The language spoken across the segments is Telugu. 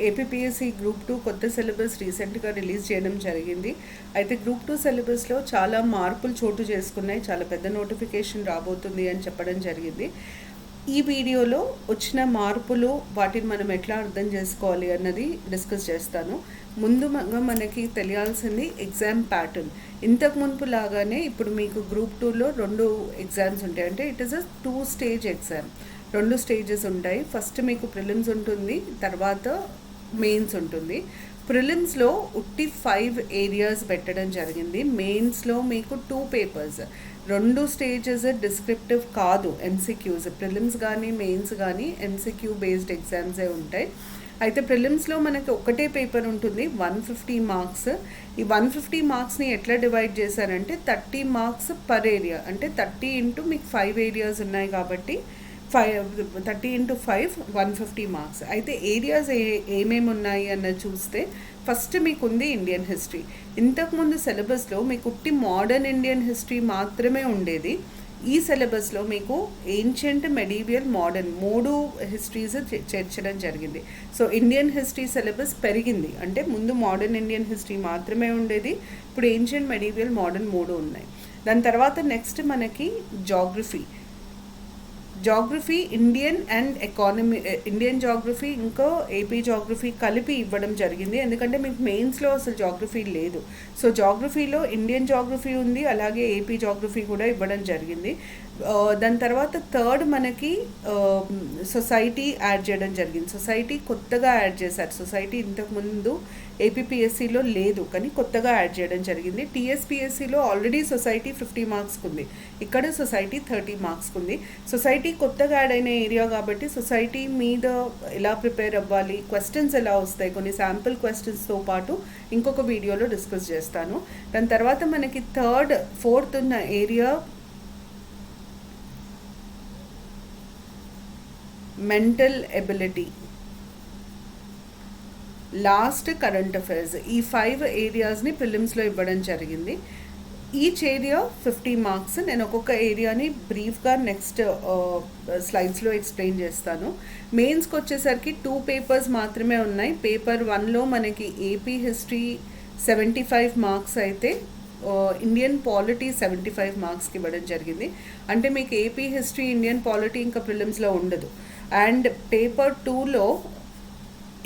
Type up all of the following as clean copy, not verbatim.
ఏపీపీఎస్సీ గ్రూప్ 2 కొత్త సిలబస్ రీసెంట్గా రిలీజ్ చేయడం జరిగింది. అయితే గ్రూప్ 2 సిలబస్లో చాలా మార్పులు చోటు చేసుకున్నాయి, చాలా పెద్ద నోటిఫికేషన్ రాబోతుంది అని చెప్పడం జరిగింది. ఈ వీడియోలో వచ్చిన మార్పులు, వాటిని మనం ఎట్లా అర్థం చేసుకోవాలి అన్నది డిస్కస్ చేస్తాను. ముందుగా మనకి తెలియాల్సింది ఎగ్జామ్ ప్యాటర్న్. ఇంతకు మునుపు లాగానే ఇప్పుడు మీకు గ్రూప్ 2లో 2 ఎగ్జామ్స్ ఉంటాయి. అంటే it is a 2 stage exam. 2 stages ఉంటాయి. ఫస్ట్ మీకు ప్రిలిమ్స్ ఉంటుంది, తర్వాత మెయిన్స్ ఉంటుంది. ప్రిలిమ్స్లో ఉట్టి 5 ఏరియాస్ పెట్టడం జరిగింది. మెయిన్స్లో మీకు 2 పేపర్స్, 2 స్టేజెస్ డిస్క్రిప్టివ్ కాదు, ఎంసీక్యూస్. ప్రిలిమ్స్ కానీ మెయిన్స్ కానీ ఎంసీక్యూ బేస్డ్ ఎగ్జామ్సే ఉంటాయి. అయితే ప్రిలిమ్స్లో మనకి ఒకటే పేపర్ ఉంటుంది, 150 మార్క్స్. ఈ 150 మార్క్స్ని ఎట్లా డివైడ్ చేశారంటే 30 మార్క్స్ పర్ ఏరియా. అంటే 30 ఇంటూ మీకు 5 ఏరియాస్ ఉన్నాయి కాబట్టి 30 ఇంటూ 5 150 మార్క్స్. అయితే ఏరియాస్ ఏమేమి ఉన్నాయి అన్నది చూస్తే ఫస్ట్ మీకు ఉంది ఇండియన్ హిస్టరీ. ఇంతకుముందు సిలబస్లో మీకు ఉట్టి మోడర్న్ ఇండియన్ హిస్టరీ మాత్రమే ఉండేది. ఈ సిలబస్లో మీకు ఏన్షియంట్, మెడీవియల్, మోడర్న్ 3 హిస్టరీస్ చేర్చడం జరిగింది. సో ఇండియన్ హిస్టరీ సిలబస్ పెరిగింది. అంటే ముందు మోడర్న్ ఇండియన్ హిస్టరీ మాత్రమే ఉండేది, ఇప్పుడు ఏన్షియంట్, మెడీవియల్, మోడర్న్ 3 ఉన్నాయి. దాని తర్వాత నెక్స్ట్ మనకి geography Indian and economy, Indian geography ఇంకా ఏపీ జాగ్రఫీ కలిపి ఇవ్వడం జరిగింది. ఎందుకంటే మీకు మెయిన్స్లో అసలు జాగ్రఫీ లేదు. సో జాగ్రఫీలో ఇండియన్ జాగ్రఫీ ఉంది, అలాగే ఏపీ జాగ్రఫీ కూడా ఇవ్వడం జరిగింది. దాని తర్వాత థర్డ్ మనకి సొసైటీ యాడ్ చేయడం జరిగింది. సొసైటీ కొత్తగా యాడ్ చేశారు. సొసైటీ ఇంతకుముందు ఏపీపీఎస్సీలో లేదు, కానీ కొత్తగా యాడ్ చేయడం జరిగింది. టీఎస్పీఎస్సీలో ఆల్రెడీ సొసైటీ 50 మార్క్స్కి ఉంది, ఇక్కడ సొసైటీ 30 మార్క్స్కి ఉంది. సొసైటీ కొత్తగా యాడ్ అయిన ఏరియా కాబట్టి సొసైటీ మీద ఎలా ప్రిపేర్ అవ్వాలి, క్వశ్చన్స్ ఎలా వస్తాయి, కొన్ని శాంపుల్ క్వశ్చన్స్తో పాటు ఇంకొక వీడియోలో డిస్కస్ చేస్తాను. దాని తర్వాత మనకి ఫోర్త్ ఉన్న area mental ability, last current affairs. ఈ 5 ఏరియాస్ని ప్రిలిమ్స్లో ఇవ్వడం జరిగింది. Each area 50 marks. నేను ఒక్కొక్క ఏరియాని బ్రీఫ్గా నెక్స్ట్ స్లైడ్స్లో ఎక్స్ప్లెయిన్ చేస్తాను. మెయిన్స్కి వచ్చేసరికి 2 పేపర్స్ మాత్రమే ఉన్నాయి. పేపర్ 1లో మనకి ఏపీ హిస్టరీ 75 మార్క్స్ అయితే ఇండియన్ పాలిటీ 75 మార్క్స్కి ఇవ్వడం జరిగింది. అంటే మీకు ఏపీ హిస్టరీ, ఇండియన్ పాలిటీ ఇంకా ప్రిలిమ్స్లో ఉండదు. అండ్ పేపర్ 2లో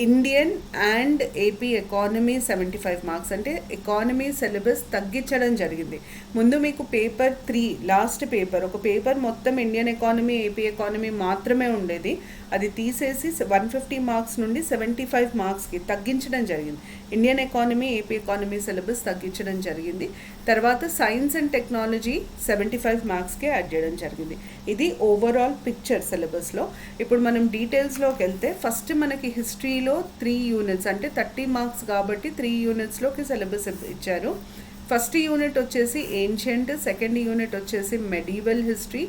Indian and AP economy 75 marks. అంటే ఎకానమీ సిలబస్ తగ్గించడం జరిగింది. ముందు మీకు పేపర్ 3 లాస్ట్ పేపర్, ఒక పేపర్ మొత్తం ఇండియన్ ఎకానమీ, ఏపీ ఎకానమీ మాత్రమే ఉండేది. అది తీసేసి 150 మార్క్స్ నుండి 75 మార్క్స్కి తగ్గించడం జరిగింది. Indian economy, AP economy syllabus తగ్గించడం జరిగింది. తర్వాత సైన్స్ అండ్ టెక్నాలజీ 75 మార్క్స్కే యాడ్ చేయడం జరిగింది. ఇది ఓవరాల్ పిక్చర్ సిలబస్లో. ఇప్పుడు మనం డీటెయిల్స్లోకి వెళ్తే ఫస్ట్ మనకి హిస్టరీలో 3 యూనిట్స్, అంటే 30 మార్క్స్ కాబట్టి 3 యూనిట్స్లోకి సిలబస్ ఇచ్చారు. ఫస్ట్ యూనిట్ వచ్చేసి ఏన్షియంట్, సెకండ్ యూనిట్ వచ్చేసి మెడీవల్ హిస్టరీ,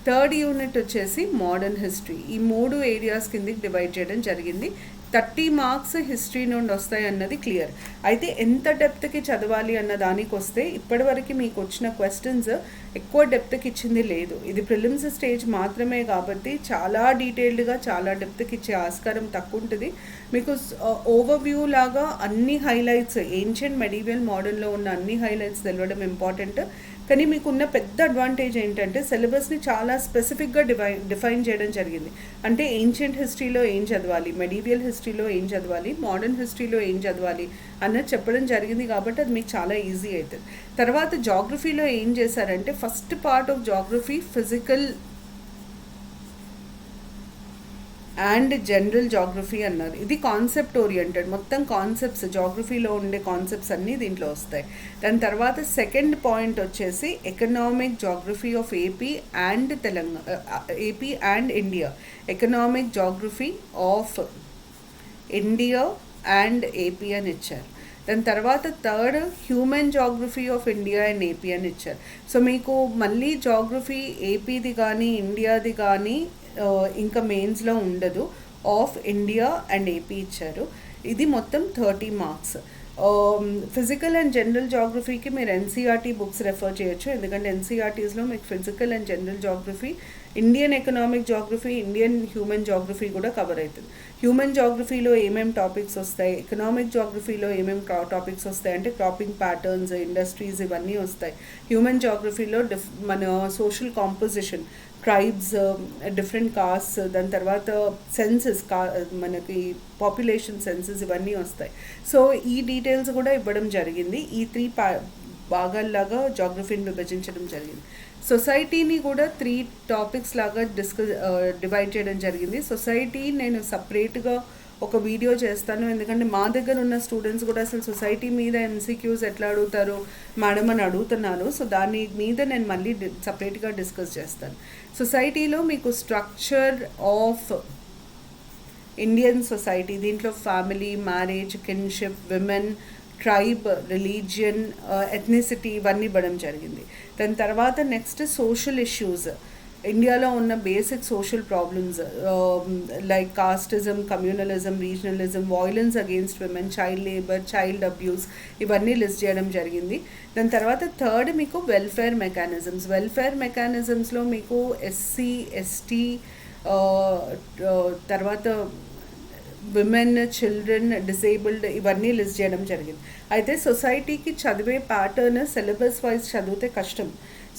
థర్డ్ యూనిట్ వచ్చేసి మోడర్న్ హిస్టరీ. ఈ 3 ఏరియాస్ కిందకి డివైడ్ చేయడం జరిగింది. 30 మార్క్స్ హిస్టరీ నుండి వస్తాయి అన్నది క్లియర్. అయితే ఎంత డెప్త్కి చదవాలి అన్న దానికి వస్తే ఇప్పటివరకు మీకు వచ్చిన క్వశ్చన్స్ ఎక్కువ డెప్త్కి ఇచ్చింది లేదు. ఇది ప్రిలిమ్స్ స్టేజ్ మాత్రమే కాబట్టి చాలా డీటెయిల్డ్గా, చాలా డెప్త్కి ఇచ్చే ఆస్కారం తక్కువ ఉంటుంది. మీకు ఓవర్వ్యూ లాగా అన్ని హైలైట్స్, ఏన్షియంట్, మెడీవియల్, మోడర్న్లో ఉన్న అన్ని హైలైట్స్ తెలవడం ఇంపార్టెంట్. కానీ మీకున్న పెద్ద అడ్వాంటేజ్ ఏంటంటే సిలబస్ని చాలా స్పెసిఫిక్గా డిఫైన్ చేయడం జరిగింది. అంటే ఏన్షియంట్ హిస్టరీలో ఏం చదవాలి, మెడీవియల్ హిస్టరీలో ఏం చదవాలి, మోడర్న్ హిస్టరీలో ఏం చదవాలి అన్నది చెప్పడం జరిగింది కాబట్టి అది మీకు చాలా ఈజీ అవుతుంది. తర్వాత జాగ్రఫీలో ఏం చేశారంటే first part of geography physical and general geography అన్నారు. ఇది కాన్సెప్ట్ ఓరియంటెడ్, మొత్తం కాన్సెప్ట్స్, జాగ్రఫీలో ఉండే కాన్సెప్ట్స్ అన్నీ దీంట్లో వస్తాయి. దాని తర్వాత సెకండ్ పాయింట్ వచ్చేసి economic geography of AP and Telangana, AP and India, economic geography of India and AP అని ఇచ్చారు. దాని తర్వాత third human geography of India and AP అని ఇచ్చారు. సో మీకు మళ్ళీ జాగ్రఫీ ఏపీది కానీ ఇండియాది కానీ ఇంకా మెయిన్స్లో ఉండదు, ఆఫ్ ఇండియా అండ్ ఏపీ ఇచ్చారు. ఇది మొత్తం 30 మార్క్స్. ఫిజికల్ అండ్ జనరల్ జాగ్రఫీకి మీరు ఎన్సీఆర్టీ బుక్స్ రెఫర్ చేయొచ్చు, ఎందుకంటే ఎన్సీఆర్టీస్లో మీకు physical and general geography Indian economic geography, Indian human geography కూడా కవర్ అవుతుంది. హ్యూమన్ జాగ్రఫీలో ఏమేమి టాపిక్స్ వస్తాయి, ఎకనామిక్ జాగ్రఫీలో ఏమేమి టాపిక్స్ వస్తాయి అంటే క్రాపింగ్ ప్యాటర్న్స్, ఇండస్ట్రీస్ ఇవన్నీ వస్తాయి. హ్యూమన్ జాగ్రఫీలో మన social composition, tribes, different costs, దాని తర్వాత సెన్సెస్, మనకి పాపులేషన్ సెన్సెస్ ఇవన్నీ వస్తాయి. సో ఈ డీటెయిల్స్ కూడా ఇవ్వడం జరిగింది. ఈ 3 భాగాల్లాగా జాగ్రఫీని విభజించడం జరిగింది. సొసైటీని కూడా 3 టాపిక్స్ లాగా డివైడ్ చేయడం జరిగింది. సొసైటీ నేను సపరేట్గా ఒక వీడియో చేస్తాను, ఎందుకంటే మా దగ్గర ఉన్న స్టూడెంట్స్ కూడా అసలు సొసైటీ మీద ఎంసీక్యూస్ ఎట్లా అడుగుతారు మేడం అని అడుగుతున్నారు. సో దాని మీద నేను మళ్ళీ సపరేట్గా డిస్కస్ చేస్తాను. సొసైటీలో మీకు స్ట్రక్చర్ ఆఫ్ ఇండియన్ సొసైటీ, దీంట్లో family, marriage, kinship, women, tribe, religion, ethnicity ఇవన్నీ ఇవ్వడం జరిగింది. దాని తర్వాత నెక్స్ట్ సోషల్ ఇష్యూస్, ఇండియాలో ఉన్న basic social problems like casteism, communalism, regionalism, violence against women, child labour, child abuse ఇవన్నీ లిస్ట్ చేయడం జరిగింది. దాని తర్వాత థర్డ్ మీకు వెల్ఫేర్ మెకానిజమ్స్. వెల్ఫేర్ మెకానిజమ్స్లో మీకు ఎస్సీ, ఎస్టీ, తర్వాత విమెన్, చిల్డ్రన్, డిసేబుల్డ్ ఇవన్నీ లిస్ట్ చేయడం జరిగింది. అయితే సొసైటీకి చదివే ప్యాటర్న్ సిలబస్ వైజ్ చదివితే కష్టం.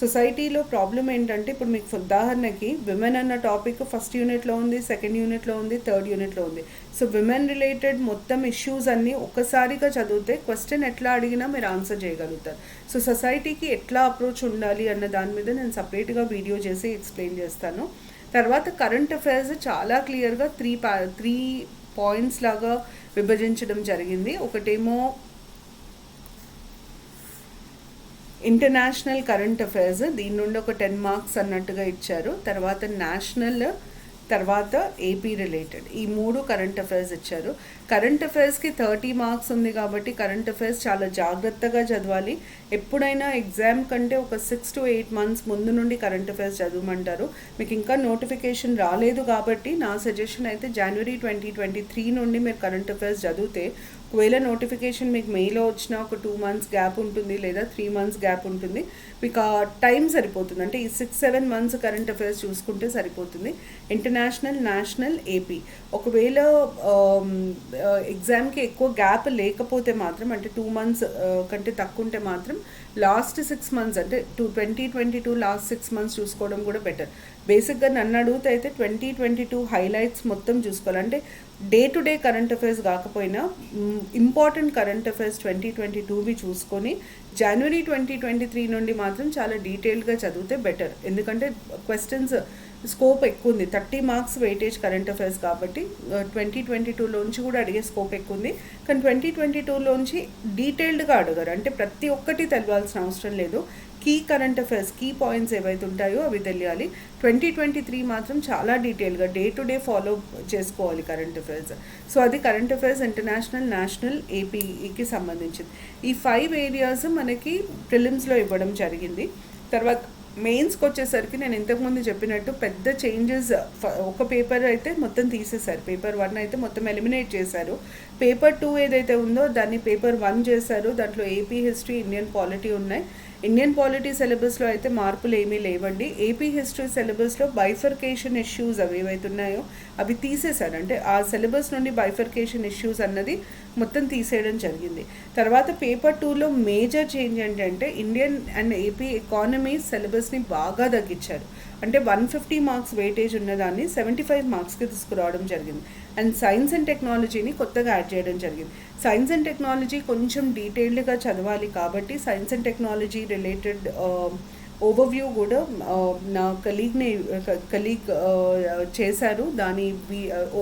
సొసైటీలో ప్రాబ్లం ఏంటంటే ఇప్పుడు మీకు ఉదాహరణకి విమెన్ అన్న టాపిక్ ఫస్ట్ యూనిట్లో ఉంది, సెకండ్ యూనిట్లో ఉంది, థర్డ్ యూనిట్లో ఉంది. సో విమెన్ రిలేటెడ్ మొత్తం ఇష్యూస్ అన్నీ ఒక్కసారిగా చదివితే క్వశ్చన్ ఎట్లా అడిగినా మీరు ఆన్సర్ చేయగలుగుతారు. సో సొసైటీకి ఎట్లా అప్రోచ్ ఉండాలి అన్న దాని మీద నేను సపరేట్గా వీడియో చేసి ఎక్స్ప్లెయిన్ చేస్తాను. తర్వాత కరెంట్ అఫైర్స్ చాలా క్లియర్గా 3 పాయింట్స్ లాగా విభజించడం జరిగింది. ఒకటేమో ఇంటర్నేషనల్ కరెంట్ అఫైర్స్, దీని నుండి ఒక 10 మార్క్స్ అన్నట్టుగా ఇచ్చారు. తర్వాత నేషనల్, తర్వాత ఏపీ రిలేటెడ్, ఈ 3 కరెంట్ అఫైర్స్ ఇచ్చారు. కరెంట్ అఫైర్స్కి 30 మార్క్స్ ఉంది కాబట్టి కరెంట్ అఫైర్స్ చాలా జాగ్రత్తగా చదవాలి. ఎప్పుడైనా ఎగ్జామ్ కంటే ఒక 6 to 8 months ముందు నుండి కరెంట్ అఫైర్స్ చదవమంటారు. మీకు ఇంకా నోటిఫికేషన్ రాలేదు కాబట్టి నా సజెషన్ అయితే January 2023 నుండి మీరు కరెంట్ అఫైర్స్ చదివితే ఒకవేళ నోటిఫికేషన్ మీకు మెయిల్లో వచ్చినా ఒక 2 months గ్యాప్ ఉంటుంది, లేదా 3 months గ్యాప్ ఉంటుంది. మీకు ఆ టైం సరిపోతుంది, అంటే ఈ 6-7 months కరెంట్ అఫైర్స్ చూసుకుంటే సరిపోతుంది. International, national, AP. ఒకవేళ ఎగ్జామ్కి ఎక్కువ గ్యాప్ లేకపోతే మాత్రం, అంటే 2 months కంటే తక్కువ ఉంటే మాత్రం లాస్ట్ 6 months అంటే 2022 లాస్ట్ 6 months చూసుకోవడం కూడా బెటర్. బేసిక్గా నన్ను అడిగితే అయితే 2022 హైలైట్స్ మొత్తం చూసుకోవాలి. అంటే day to day current affairs కాకపోయినా ఇంపార్టెంట్ కరెంట్ అఫైర్స్ 2022వి చూసుకొని January 2023 నుండి మాత్రం చాలా డీటెయిల్గా చదివితే బెటర్. ఎందుకంటే క్వశ్చన్స్ స్కోప్ ఎక్కువ ఉంది, 30 marks వెయిటేజ్ కరెంట్ అఫైర్స్ కాబట్టి 2022లోంచి కూడా అడిగే స్కోప్ ఎక్కువ ఉంది. కానీ 2022లోంచి డీటెయిల్డ్గా అడగరు, అంటే ప్రతి ఒక్కటి తెలవాల్సిన అవసరం లేదు. Key current affairs, key points ఏవైతే ఉంటాయో అవి తెలియాలి. 2023 మాత్రం చాలా డీటెయిల్గా డే టు డే ఫాలో చేసుకోవాలి కరెంట్ అఫైర్స్. సో అది కరెంట్ అఫైర్స్ ఇంటర్నేషనల్, నేషనల్, ఏపీకి సంబంధించింది. ఈ 5 areas మనకి ప్రిలిమ్స్లో ఇవ్వడం జరిగింది. తర్వాత మెయిన్స్కి వచ్చేసరికి నేను ఇంతకుముందు చెప్పినట్టు పెద్ద చేంజెస్, ఒక పేపర్ అయితే మొత్తం తీసేశారు. పేపర్ 1 అయితే మొత్తం ఎలిమినేట్ చేశారు. పేపర్ 2 ఏదైతే ఉందో దాన్ని పేపర్ 1 చేశారు. దాంట్లో ఏపీ హిస్టరీ, ఇండియన్ పాలిటీ ఉన్నాయి. ఇండియన్ పాలిటీ సిలబస్లో అయితే మార్పులు ఏమీ లేవండి. ఏపీ హిస్టరీ సిలబస్లో బైఫర్కేషన్ ఇష్యూస్ అవి ఏవైతే ఉన్నాయో అవి తీసేశారు. అంటే ఆ సిలబస్ నుండి బైఫర్కేషన్ ఇష్యూస్ అన్నది మొత్తం తీసేయడం జరిగింది. తర్వాత పేపర్ 2లో మేజర్ చేంజ్ ఏంటంటే ఇండియన్ అండ్ ఏపీ ఎకానమీ సిలబస్ని బాగా తగ్గించారు. అంటే 150 marks వెయిటేజ్ ఉన్నదాన్ని 75 marksకి తీసుకురావడం జరిగింది. అండ్ సైన్స్ అండ్ టెక్నాలజీని కొత్తగా యాడ్ చేయడం జరిగింది. సైన్స్ అండ్ టెక్నాలజీ కొంచెం డీటెయిల్డ్గా చదవాలి కాబట్టి science and technology related overview కూడా నా కలీగ్ చేశారు. దాని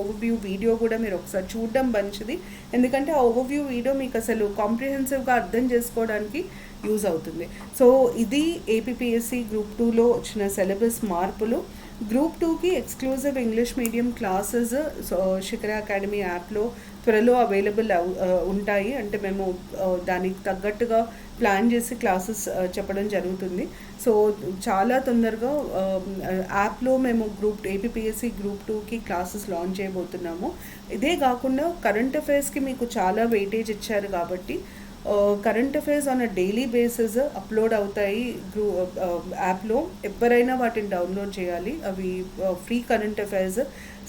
ఓవర్వ్యూ వీడియో కూడా మీరు ఒకసారి చూడడం మంచిది, ఎందుకంటే ఆ ఓవర్వ్యూ వీడియో మీకు అసలు కాంప్రిహెన్సివ్గా అర్థం చేసుకోవడానికి యూజ్ అవుతుంది. సో ఇది ఏపీపీఎస్సీ గ్రూప్ 2లో వచ్చిన సిలబస్ మార్పులు. గ్రూప్ 2కి ఎక్స్క్లూజివ్ ఇంగ్లీష్ మీడియం క్లాసెస్ శిఖర అకాడమీ యాప్లో త్వరలో అవైలబుల్ ఉంటాయి. అంటే మేము దానికి తగ్గట్టుగా ప్లాన్ చేసి క్లాసెస్ చెప్పడం జరుగుతుంది. సో చాలా తొందరగా యాప్లో మేము ఏపీపీఎస్సీ గ్రూప్ 2కి క్లాసెస్ లాంచ్ చేయబోతున్నాము. ఇదే కాకుండా కరెంట్ అఫైర్స్కి మీకు చాలా వెయిటేజ్ ఇచ్చారు కాబట్టి current affairs on a daily basis upload అవుతాయి యాప్లో. ఎవరైనా వాటిని డౌన్లోడ్ చేయాలి. అవి ఫ్రీ కరెంట్ అఫైర్స్.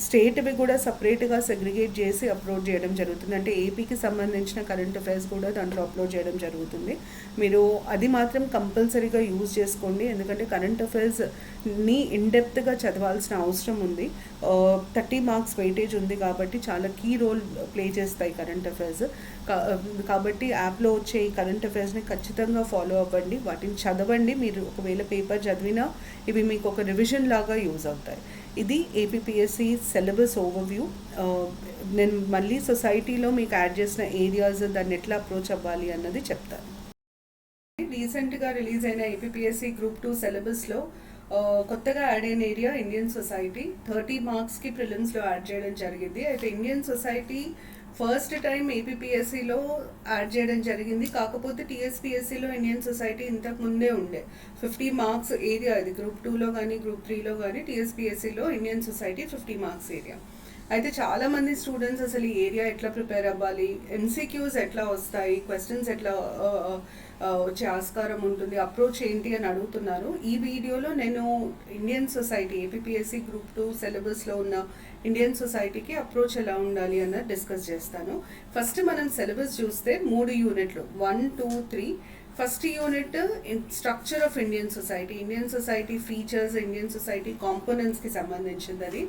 స్టేట్వి కూడా సపరేట్గా సెగ్రిగేట్ చేసి అప్లోడ్ చేయడం జరుగుతుంది. అంటే ఏపీకి సంబంధించిన కరెంట్ అఫైర్స్ కూడా దాంట్లో అప్లోడ్ చేయడం జరుగుతుంది. మీరు అది మాత్రం కంపల్సరీగా యూజ్ చేసుకోండి, ఎందుకంటే కరెంట్ అఫైర్స్ని ఇన్డెప్త్గా చదవాల్సిన అవసరం ఉంది. 30 మార్క్స్ వెయిటేజ్ ఉంది కాబట్టి చాలా కీ రోల్ ప్లే చేస్తాయి కరెంట్ అఫైర్స్. కాబట్టి యాప్లో వచ్చే ఈ కరెంట్ అఫైర్స్ని ఖచ్చితంగా ఫాలో అవ్వండి, వాటిని చదవండి. మీరు ఒకవేళ పేపర్ చదివినా ఇవి మీకు ఒక రివిజన్ లాగా యూజ్ అవుతాయి. ఇది ఏపీపీఎస్సీ సిలబస్ ఓవర్వ్యూ. నేను మళ్ళీ సొసైటీలో మీకు యాడ్ చేసిన ఏరియాస్ దాన్ని ఎట్లా అప్రోచ్ అవ్వాలి అన్నది చెప్తాను. రీసెంట్గా రిలీజ్ అయిన ఏపీపీఎస్సీ గ్రూప్ 2 సిలబస్లో కొత్తగా యాడ్ అయిన ఏరియా ఇండియన్ సొసైటీ. 30 మార్క్స్కి ప్రిలిమ్స్లో యాడ్ చేయడం జరిగింది. అయితే ఇండియన్ సొసైటీ ఫస్ట్ టైం ఏపీపీఎస్సీలో యాడ్ చేయడం జరిగింది. కాకపోతే టీఎస్పీఎస్సీలో ఇండియన్ సొసైటీ ఇంతకు ముందే ఉండే 50 మార్క్స్ ఏరియా. ఇది గ్రూప్ 2లో కానీ గ్రూప్ 3లో కానీ టీఎస్పీఎస్సీలో ఇండియన్ సొసైటీ 50 మార్క్స్ ఏరియా. అయితే చాలామంది స్టూడెంట్స్ అసలు ఈ ఏరియా ఎట్లా ప్రిపేర్ అవ్వాలి, ఎంసీక్యూస్ ఎట్లా వస్తాయి, క్వశ్చన్స్ ఎట్లా వచ్చే ఆస్కారం ఉంటుంది, అప్రోచ్ ఏంటి అని అడుగుతున్నారు. ఈ వీడియోలో నేను ఇండియన్ సొసైటీ ఏపీపీఎస్సీ గ్రూప్ 2 సిలబస్లో ఉన్న ఇండియన్ సొసైటీకి అప్రోచ్ ఎలా ఉండాలి అన్నది డిస్కస్ చేస్తాను. ఫస్ట్ మనం సిలబస్ చూస్తే 3 యూనిట్లు 1, 2, 3. First unit structure of Indian society, Indian society features, Indian society కాంపోనెంట్స్కి సంబంధించింది అది.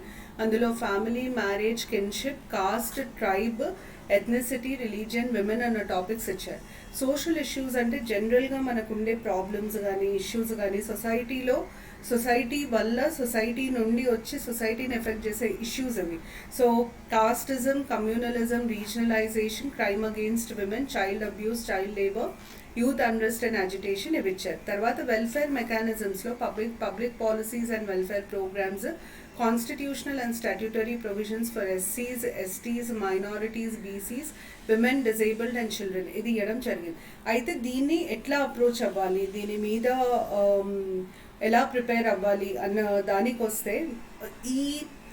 అందులో family, marriage, kinship, caste, tribe, ethnicity, religion, women అన్న టాపిక్స్ ఇచ్చారు. సోషల్ ఇష్యూస్ అంటే జనరల్గా మనకు ఉండే ప్రాబ్లమ్స్ కానీ ఇష్యూస్ కానీ సొసైటీ వల్ల సొసైటీ నుండి వచ్చి సొసైటీని ఎఫెక్ట్ చేసే ఇష్యూస్ అవి. So casteism, communalism, regionalization, crime against women, child abuse, child labour, youth unrest and agitation ఇవి ఇచ్చారు. తర్వాత వెల్ఫేర్ మెకానిజమ్స్లో public policies and welfare programmes, constitutional and statutory provisions for ఎస్సీస్, STs, minorities, BCs, women, disabled and children ఇది ఇవ్వడం జరిగింది. అయితే దీన్ని ఎట్లా అప్రోచ్ అవ్వాలి, దీని మీద ఎలా ప్రిపేర్ అవ్వాలి అన్న దానికి వస్తే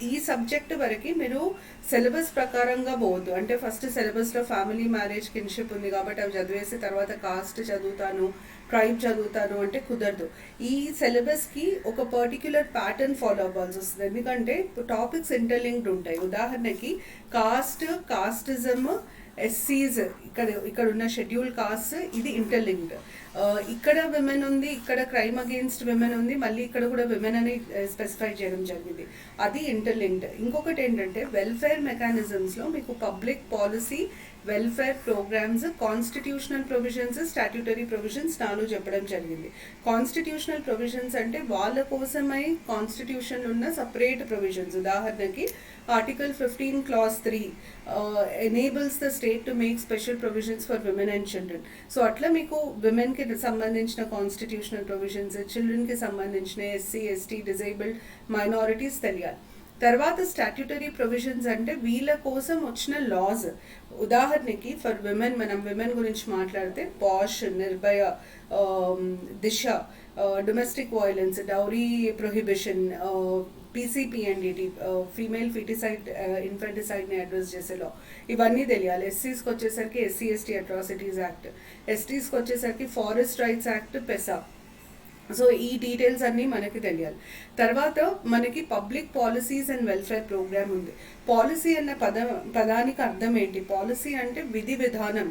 ఈ సబ్జెక్ట్ వరకు మీరు సిలబస్ ప్రకారంగా పోవద్దు. అంటే ఫస్ట్ సిలబస్లో ఫ్యామిలీ, మ్యారేజ్, కిన్షిప్ ఉంది కాబట్టి అవి చదివేసి తర్వాత కాస్ట్ చదువుతాను, ట్రైబ్ చదువుతాను అంటే కుదరదు. ఈ సిలబస్కి ఒక పర్టిక్యులర్ ప్యాటర్న్ ఫాలో అవ్వాల్సి వస్తుంది, ఎందుకంటే టాపిక్స్ ఇంటర్లింక్డ్ ఉంటాయి. ఉదాహరణకి కాస్టిజం, ఎస్సీస్, ఇక్కడ ఉన్న షెడ్యూల్ కాస్ట్ ఇది ఇంటర్లింక్డ్. ఇక్కడ విమెన్ ఉంది, ఇక్కడ క్రైమ్ అగెయిన్స్ట్ విమెన్ ఉంది, మళ్ళీ ఇక్కడ కూడా విమెన్ అని స్పెసిఫై చేయడం జరిగింది, అది ఇంటర్లింక్డ్. ఇంకొకటి ఏంటంటే వెల్ఫేర్ మెకానిజమ్స్లో మీకు public policy, welfare programmes, constitutional provisions, statutory provisions 4 చెప్పడం జరిగింది. కాన్స్టిట్యూషనల్ ప్రొవిజన్స్ అంటే వాళ్ళ కోసమై కాన్స్టిట్యూషన్లో ఉన్న సపరేట్ ప్రొవిజన్స్. ఉదాహరణకి article 15 clause 3 enables the state to make special provisions for women and children. So అట్లా మీకు విమెన్కి సంబంధించిన కాన్స్టిట్యూషనల్ ప్రొవిజన్స్, చిల్డ్రన్కి సంబంధించిన ఎస్సీ, ఎస్టీ, డిజేబుల్డ్, మైనారిటీస్ తెలియాలి. తర్వాత స్టాట్యూటరీ ప్రొవిజన్స్ అంటే వీళ్ళ కోసం వచ్చిన లాస్. ఉదాహరణకి ఫర్ విమెన్, మనం విమెన్ గురించి మాట్లాడితే POSH, Nirbhaya, Disha, domestic violence, dowry prohibition, PCPNDT, female foeticide ఇన్ఫెంటిసైడ్ని అడ్రస్ చేసే లా, ఇవన్నీ తెలియాలి. ఎస్సీస్కి వచ్చేసరికి ఎస్సీ ఎస్టీ అట్రాసిటీస్ యాక్ట్, ఎస్టీస్కి వచ్చేసరికి forest rights act, PESA. So ఈ డీటెయిల్స్ అన్నీ మనకి తెలియాలి. తర్వాత మనకి public policies and welfare programme ఉంది. పాలసీ అన్న పదానికి అర్థం ఏంటి? పాలసీ అంటే విధి విధానం.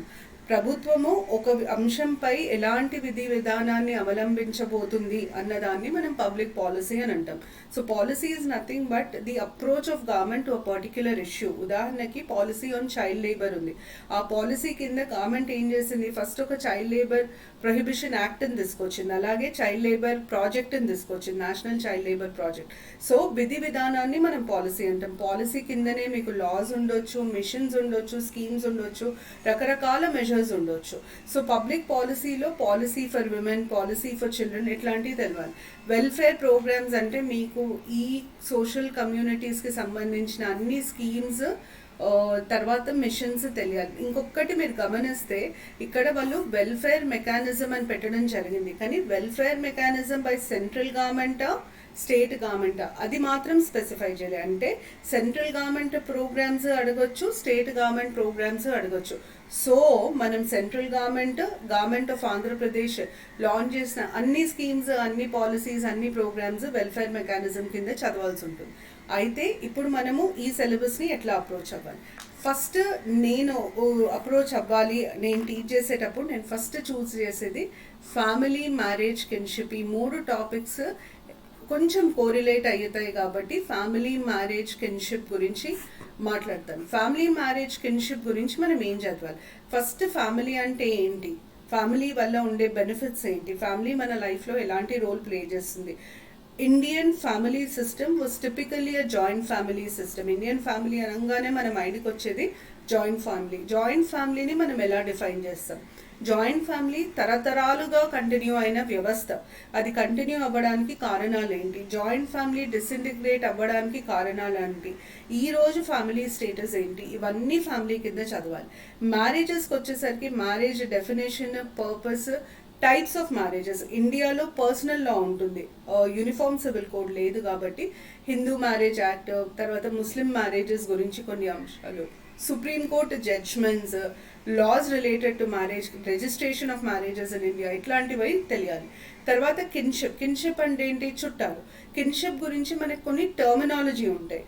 ప్రభుత్వము ఒక అంశంపై ఎలాంటి విధి విధానాన్ని అవలంబించబోతుంది అన్నదాన్ని మనం పబ్లిక్ పాలసీ అని అంటాం. So policy is nothing but the approach of government to a particular issue. ఉదాహరణకి పాలసీ ఆన్ చైల్డ్ లేబర్ ఉంది. ఆ పాలసీ కింద గవర్నమెంట్ ఏం చేసింది? ఫస్ట్ ఒక చైల్డ్ లేబర్ ప్రొహిబిషన్ యాక్ట్ని తీసుకొచ్చింది, అలాగే చైల్డ్ లేబర్ ప్రాజెక్ట్ని తీసుకొచ్చింది, national child labour project. So విధి విధానాన్ని మనం పాలసీ అంటాం. పాలసీ కిందనే మీకు లాస్ ఉండొచ్చు, మిషన్స్ ఉండొచ్చు, స్కీమ్స్ ఉండొచ్చు, రకరకాల మెజర్స్ ఉండొచ్చు. సో పబ్లిక్ పాలసీలో policy for women, policy for children ఇట్లాంటివి తెలియాలి. వెల్ఫేర్ ప్రోగ్రామ్స్ అంటే మీకు ఈ సోషల్ కమ్యూనిటీస్కి సంబంధించిన అన్ని స్కీమ్స్, తర్వాత మిషన్స్ తెలియాలి. ఇంకొకటి మీరు గమనిస్తే ఇక్కడ వాళ్ళు వెల్ఫేర్ మెకానిజం అని పెట్టడం జరిగింది, కానీ వెల్ఫేర్ మెకానిజం బై సెంట్రల్ గవర్నమెంటా స్టేట్ గవర్నమెంట్, అది మాత్రం స్పెసిఫై చేయాలి. అంటే సెంట్రల్ గవర్నమెంట్ ప్రోగ్రామ్స్ అడగొచ్చు, స్టేట్ గవర్నమెంట్ ప్రోగ్రామ్స్ అడగొచ్చు. సో మనం central government of Andhra Pradesh launch చేసిన అన్ని స్కీమ్స్, అన్ని పాలసీస్, అన్ని ప్రోగ్రామ్స్ వెల్ఫేర్ మెకానిజం కింద చదవాల్సి ఉంటుంది. అయితే ఇప్పుడు మనము ఈ సిలబస్ని ఎట్లా అప్రోచ్ అవ్వాలి? ఫస్ట్ నేను అప్రోచ్ అవ్వాలి, నేను టీచ్ చేసేటప్పుడు నేను ఫస్ట్ చూస్ చేసేది ఫ్యామిలీ, మ్యారేజ్, కిన్షిప్. ఈ 3 టాపిక్స్ కొంచెం కోరిలేట్ అవుతాయి కాబట్టి ఫ్యామిలీ, మ్యారేజ్, కిన్షిప్ గురించి మాట్లాడతాను. ఫ్యామిలీ, మ్యారేజ్, కిన్షిప్ గురించి మనం ఏం చదవాలి? ఫస్ట్ ఫ్యామిలీ అంటే ఏంటి, ఫ్యామిలీ వల్ల ఉండే బెనిఫిట్స్ ఏంటి, ఫ్యామిలీ మన లైఫ్లో ఎలాంటి రోల్ ప్లే చేస్తుంది. Indian family system was typically a joint family system. Indian family అనగానే మన మైండ్కి వచ్చేది జాయింట్ ఫ్యామిలీ. జాయింట్ ఫ్యామిలీని మనం ఎలా డిఫైన్ చేస్తాం? జాయింట్ ఫ్యామిలీ తరతరాలుగా కంటిన్యూ అయిన వ్యవస్థ. అది కంటిన్యూ అవ్వడానికి కారణాలు ఏంటి? జాయింట్ ఫ్యామిలీ డిసింటిగ్రేట్ అవ్వడానికి కారణాలు ఏంటి? ఈరోజు ఫ్యామిలీ స్టేటస్ ఏంటి? ఇవన్నీ ఫ్యామిలీ కింద చదవాలి. మ్యారేజెస్కి వచ్చేసరికి marriage definition, purpose, types of marriages. ఇండియాలో పర్సనల్ లా ఉంటుంది, యూనిఫామ్ సివిల్ కోడ్ లేదు కాబట్టి హిందూ మ్యారేజ్ యాక్ట్, తర్వాత ముస్లిం మ్యారేజెస్ గురించి కొన్ని అంశాలు, supreme court judgements, laws related to marriage, registration of marriages in India, ఇట్లాంటివి తెలియాలి. తర్వాత కిన్షిప్ అంటే ఏంటి? చుట్టాలు. కిన్షిప్ గురించి మనకు కొన్ని టర్మినాలజీ ఉంటాయి.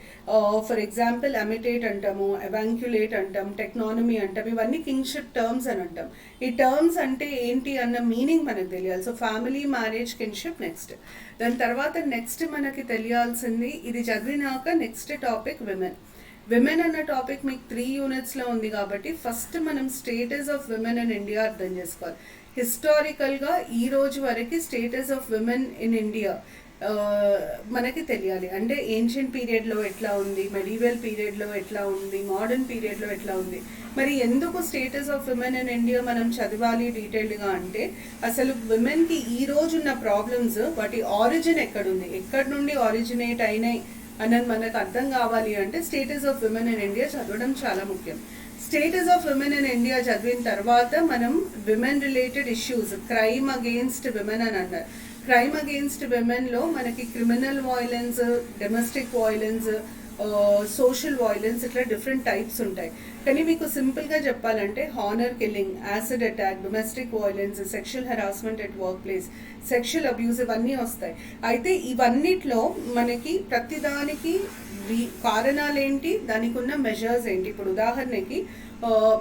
ఫర్ ఎగ్జాంపుల్ అమిటేట్ అంటాము, ఎవాంక్యులేట్ అంటాం, టెక్నానమీ అంటాం. ఇవన్నీ కిన్షిప్ టర్మ్స్ అని అంటాం. ఈ టర్మ్స్ అంటే ఏంటి అన్న మీనింగ్ మనకు తెలియాలి. So family, marriage, kinship next. దాని తర్వాత నెక్స్ట్ మనకి తెలియాల్సింది, ఇది చదివినాక నెక్స్ట్ టాపిక్ విమెన్ అన్న టాపిక్ మీకు 3 యూనిట్స్లో ఉంది కాబట్టి ఫస్ట్ మనం status of women in India అర్థం చేసుకోవాలి. హిస్టారికల్గా ఈ రోజు వరకు status of women in India మనకి తెలియాలి. అంటే ఏన్షియంట్ పీరియడ్లో ఎట్లా ఉంది, మెడీవల్ పీరియడ్లో ఎట్లా ఉంది, మోడర్న్ పీరియడ్లో ఎట్లా ఉంది. మరి ఎందుకు status of women in India మనం చదవాలి డీటెయిల్డ్గా అంటే, అసలు విమెన్కి ఈ రోజు ఉన్న ప్రాబ్లమ్స్, వాటి ఆరిజిన్ ఎక్కడుంది, ఎక్కడి నుండి ఆరిజినేట్ అయినాయి అన్నది మనకు అర్థం కావాలి అంటే status of women in India చదవడం చాలా ముఖ్యం. Status of women in India చదివిన తర్వాత మనం women related issues, crime against women అని అన్నారు. క్రైమ్ అగెయిన్స్ట్ విమెన్లో మనకి criminal violence, domestic violence, social violence, ఇట్లా డిఫరెంట్ టైప్స్ ఉంటాయి. కానీ మీకు సింపుల్గా చెప్పాలంటే honour killing, acid attack, domestic violence, sexual harassment at work place, sexual abuse, ఇవన్నీ వస్తాయి. అయితే ఇవన్నిట్లో మనకి ప్రతిదానికి కారణాలు ఏంటి, దానికి ఉన్న మెజర్స్ ఏంటి. ఇప్పుడు ఉదాహరణకి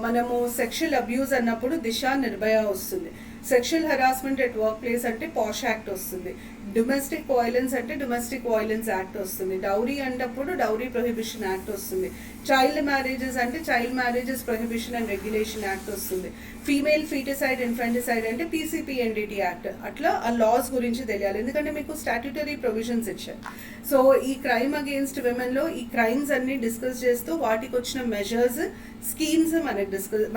మనము సెక్షువల్ అబ్యూస్ అన్నప్పుడు దిశ, నిర్భయ వస్తుంది. Sexual harassment at work place అంటే పాష్ యాక్ట్ వస్తుంది. డొమెస్టిక్ వాయిలెన్స్ అంటే డొమెస్టిక్ వాయిలెన్స్ యాక్ట్ వస్తుంది. డౌరీ అన్నప్పుడు డౌరీ ప్రొహిబిషన్ యాక్ట్ వస్తుంది. చైల్డ్ మ్యారేజెస్ అంటే child marriages prohibition and regulation act వస్తుంది. ఫీమేల్ ఫీటిసైడ్, ఇన్ఫెంటిసైడ్ అంటే పీసీపీఎన్డిటీ యాక్ట్. అట్లా ఆ లాస్ గురించి తెలియాలి, ఎందుకంటే మీకు స్టాట్యుటరీ ప్రొవిజన్స్ ఇచ్చారు. సో ఈ క్రైమ్ అగెయిన్స్ట్ విమెన్లో ఈ క్రైమ్స్ అన్ని డిస్కస్ చేస్తూ వాటికి వచ్చిన మెజర్స్, స్కీమ్స్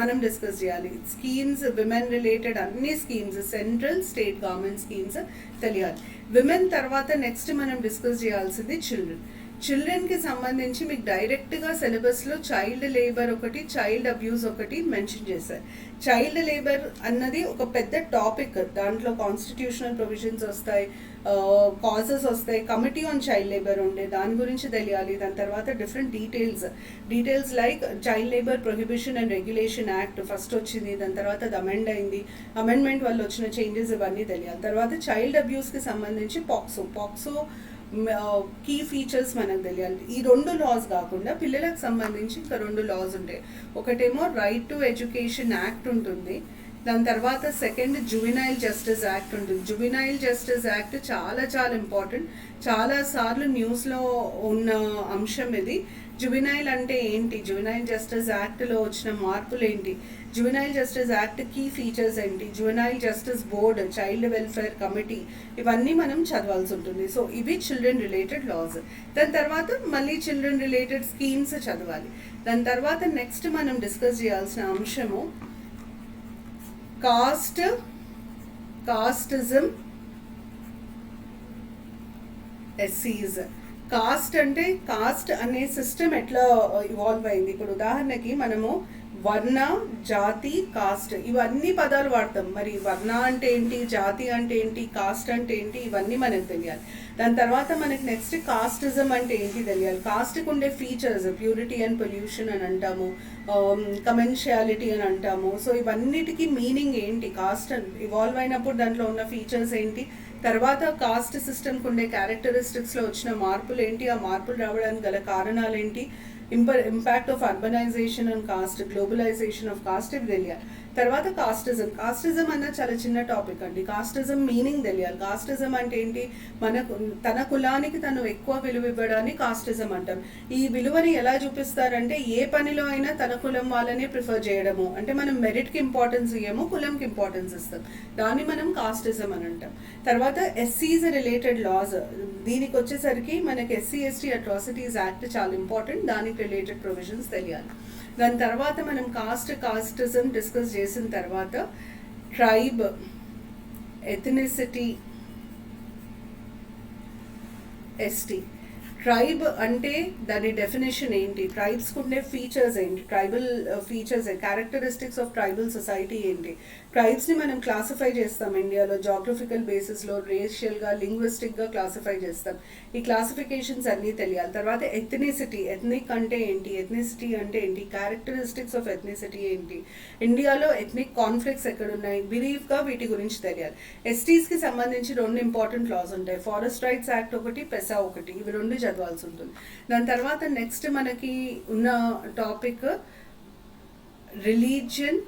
మనం డిస్కస్ చేయాలి. స్కీమ్స్, విమెన్ రిలేటెడ్ అన్ని schemes, central, state government schemes తెలియాలి. విమెన్ తర్వాత నెక్స్ట్ మనం డిస్కస్ చేయాల్సింది చిల్డ్రన్కి సంబంధించి మీకు డైరెక్ట్గా సిలబస్లో చైల్డ్ లేబర్ ఒకటి, చైల్డ్ అబ్యూస్ ఒకటి మెన్షన్ చేశారు. చైల్డ్ లేబర్ అన్నది ఒక పెద్ద టాపిక్. దాంట్లో కాన్స్టిట్యూషనల్ ప్రొవిజన్స్ వస్తాయి, కాజెస్ వస్తాయి, కమిటీ ఆన్ చైల్డ్ లేబర్ ఉండే, దాని గురించి తెలియాలి. దాని తర్వాత different details like child labour prohibition and regulation act first వచ్చింది, దాని తర్వాత అది అమెండ్ అయింది, అమెండ్మెంట్ వల్ల వచ్చిన చేంజెస్ ఇవన్నీ తెలియాలి. తర్వాత చైల్డ్ అబ్యూస్కి సంబంధించి పాక్సో కీ ఫీచర్స్ మనకు తెలియాలి. ఈ 2 లాస్ కాకుండా పిల్లలకు సంబంధించి ఇంకా 2 లాస్ ఉంటాయి. ఒకటేమో రైట్ టు ఎడ్యుకేషన్ యాక్ట్ ఉంటుంది, దాని తర్వాత సెకండ్ జువెనైల్ జస్టిస్ యాక్ట్ ఉంటుంది. జువెనైల్ జస్టిస్ యాక్ట్ చాలా చాలా ఇంపార్టెంట్, చాలాసార్లు న్యూస్లో ఉన్న అంశం ఇది. జువెనైల్ అంటే ఏంటి, జువెనైల్ జస్టిస్ యాక్ట్లో వచ్చిన మార్పులు ఏంటి, juvenile justice act key features ఏంటి, juvenile justice board, child welfare committee, ఇవన్నీ మనం చదవాల్సి ఉంటుంది. సో ఇవి చిల్డ్రన్ రిలేటెడ్ లాస్. దాని తర్వాత మళ్ళీ చిల్డ్రన్ రిలేటెడ్ స్కీమ్స్ చదవాలి. దాని తర్వాత నెక్స్ట్ మనం డిస్కస్ చేయాల్సిన అంశము కాస్టిజం, ఎస్సీస్. కాస్ట్ అంటే కాస్ట్ అనే సిస్టమ్ ఎట్లా ఇవాల్వ్ అయింది. ఇప్పుడు ఉదాహరణకి మనము వర్ణ, జాతి, కాస్ట్ ఇవన్నీ పదాలు వాడతాం. మరి వర్ణ అంటే ఏంటి, జాతి అంటే ఏంటి, కాస్ట్ అంటే ఏంటి, ఇవన్నీ మనకు తెలియాలి. దాని తర్వాత మనకి నెక్స్ట్ కాస్టిజం అంటే ఏంటి తెలియాలి. కాస్ట్కి ఉండే ఫీచర్స్ ప్యూరిటీ అండ్ పొల్యూషన్ అని అంటాము, కమెన్షియాలిటీ అని అంటాము. సో ఇవన్నిటికీ మీనింగ్ ఏంటి, కాస్ట్ ఇవాల్వ్ అయినప్పుడు దాంట్లో ఉన్న ఫీచర్స్ ఏంటి, తర్వాత కాస్ట్ సిస్టమ్కి ఉండే క్యారెక్టరిస్టిక్స్లో వచ్చిన మార్పులు ఏంటి, ఆ మార్పులు రావడానికి గల కారణాలు ఏంటి, impact of urbanisation and caste, globalisation of caste ఇవి తెలియాలి. తర్వాత కాస్టిజం అన్న చాలా చిన్న టాపిక్ అండి. కాస్టిజం మీనింగ్ తెలియాలి. కాస్టిజం అంటే ఏంటి, తన కులానికి తను ఎక్కువ విలువ ఇవ్వడాన్ని కాస్టిజం అంటాం. ఈ విలువని ఎలా చూపిస్తారంటే ఏ పనిలో అయినా తన కులం వాళ్ళనే ప్రిఫర్ చేయడము, అంటే మనం మెరిట్కి ఇంపార్టెన్స్ ఇయ్యము, కులంకి ఇంపార్టెన్స్ ఇస్తాం, దాన్ని మనం కాస్టిజం అని అంటాం. తర్వాత ఎస్సీస్ రిలేటెడ్ లాస్, దీనికి వచ్చేసరికి మనకి ఎస్సీ ఎస్టీ అట్రాసిటీస్ యాక్ట్ చాలా ఇంపార్టెంట్, దానికి రిలేటెడ్ ప్రొవిజన్స్ తెలియాలి. దాని తర్వాత మనం కాస్టిజం డిస్కస్ చేసిన తర్వాత ట్రైబ్, ఎథనిసిటీ, ఎస్టీ. ట్రైబ్ అంటే దాని డెఫినేషన్ ఏంటి, ట్రైబ్స్కి ఉండే ఫీచర్స్ ఏంటి, tribal features, characteristics of tribal society ఏంటి. ట్రైబ్స్ని మనం క్లాసిఫై చేస్తాం ఇండియాలో జాగ్రఫికల్ బేసిస్లో, రేషియల్గా, లింగ్విస్టిక్గా క్లాసిఫై చేస్తాం. ఈ క్లాసిఫికేషన్స్ అన్నీ తెలియాలి. తర్వాత ఎథనిసిటీ, ఎథనిక్ అంటే ఏంటి, ఎథనిసిటీ అంటే ఏంటి, క్యారెక్టరిస్టిక్స్ ఆఫ్ ఎథనిసిటీ ఏంటి, ఇండియాలో ఎథనిక్ కాన్ఫ్లిక్ట్స్ ఎక్కడున్నాయి, బ్రీఫ్గా వీటి గురించి తెలియాలి. ఎస్టీస్కి సంబంధించి 2 ఇంపార్టెంట్ లాస్ ఉంటాయి, ఫారెస్ట్ రైట్స్ యాక్ట్ ఒకటి, పెసా ఒకటి, ఇవి 2 చదవాల్సి ఉంటుంది. దాని తర్వాత నెక్స్ట్ మనకి ఉన్న టాపిక్ రిలీజియన్,